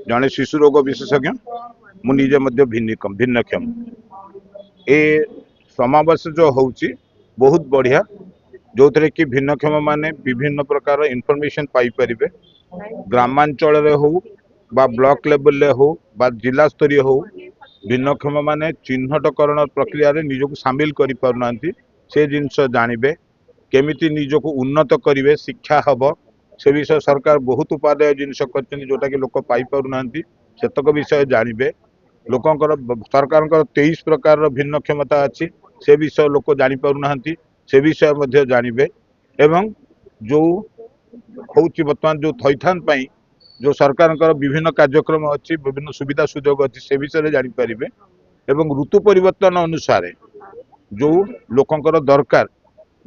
जड़े शिशु रोग विशेषज्ञ मुझे भिन्नक्षम ए समावेश जो होची बहुत बढ़िया जो थे कि भिन्नक्षम माने विभिन्न प्रकार इनफॉरमेशन पाई परिबे ग्रामांचल रे हो बा ब्लॉक लेवल रे हो बा जिला स्तरीय हो भिन्नक्षम माने चिन्हटकरण प्रक्रिया रे निजको शामिल करि पारुनांती से जिनस जानिबे केमिति निजको उन्नत करिवे शिक्षा हब से विषय सरकार बहुत उपादेय जिनस करछन जोटा कि लोक पाई पारुनांती सेतक विषय जानिबे लोकंकर सरकार 23 प्रकार भिन्नक्षमता अच्छी से विषय लोक जानि पारुनांती से विषय मध्य जानिबे एवं जो होची वर्तमान जो थैथान पाई जो सरकार विभिन्न कार्यक्रम अच्छी विभिन्न सुविधा सुजोग अच्छी से विषय जानि परिबे एवं ऋतु परिवर्तन अनुसार जो लोकंकर दरकार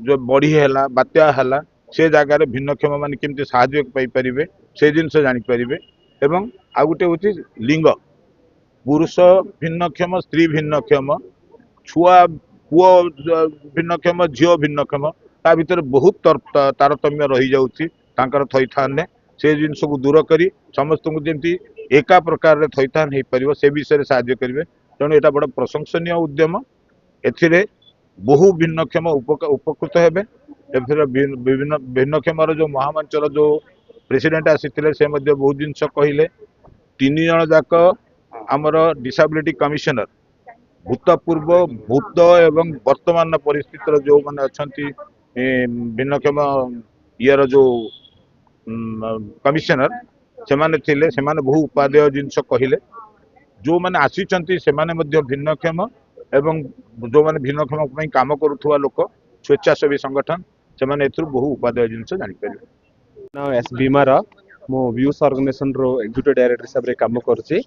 जो बढ़ी है बात्या है से जगार भिन्नक्षम मान केमती साहाय्य पाई परिबे से जिनस जानि परिबे एवं आ गुटे होची लिंग पुरुष भिन्नक्षम स्त्री भिन्नक्षम छुआ पुओ भिन्नक्षम झील भिन्नक्षम ता भीतर बहुत तारतम्य रही जाउची तांकर थैथान ने से जिनस को दूर करी समस्त को जेमती एका प्रकार रे थैथान हे परिबो से विषय रे साहाय्य करिवे तेणु एटा बड़ प्रशंसनीय उद्यम एथिरे बहु भिन्नक्षम उपकृत हेबे एथिरे विभिन्न भिन्नक्षम जो महामंचल जो प्रेसिडेंट आसीथिले से मध्य बहुत जिनस कहिले 3 जण जाक आमर डिसेबिलिटी कमिशनर भूतपूर्व भूत एवं वर्तमान परिस्थिति जो मैंने अच्छा भिन्नक्षम इयर जो कमिशनर से माने थिले से माने बहु उपादेय जिनस कहिले जो मैंने आसीचंती से माने मध्य भिन्नक्षम एवं जो मैंने भिन्नक्षम पई काम करुथुवा लोक स्वेच्छासेवी संगठन से माने एथुर बहु उपादेय जिनस जानि परिबे ना एस बीमार मो व्यूज ऑर्गेनाइजेशन रो एग्जीक्यूटिव डायरेक्टर हिसाब रे काम करछि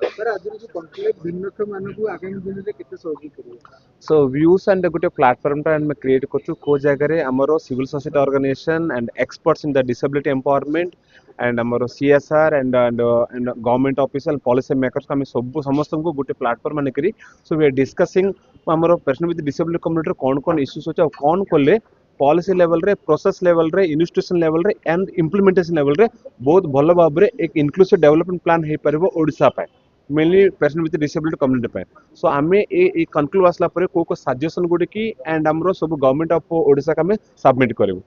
सो व्यूज एंड गोटे प्लेटफॉर्म टा एंड क्रिएट करछु को जगह रे हमरो civil society organization and experts in the disability empowerment and हमरो CSR and government official policy makers का सब समस्त को गोटे प्लेटफॉर्म माने करी सो वी आर डिस्कसिंग हमरो पर्सन विथ डिसेबिलिटी कम्युनिटी कोन कोन इश्यूज होचा कोन कोले पॉलिसी लेवल रे प्रोसेस लेवल रे इंस्टीट्यूशन लेवल रे एंड इम्प्लीमेंटेशन लेवल रे बहुत भल भाव रे एक इंक्लूसिव डेवलपमेंट प्लान हे परबो ओडिसा पाए mainly person with disability community पाए सो आमे ए कंक्लूड आसला परे को सजेशन गुडी की एंड हमरो सब गवर्नमेंट ऑफ ओडिसा का में सबमिट करबो।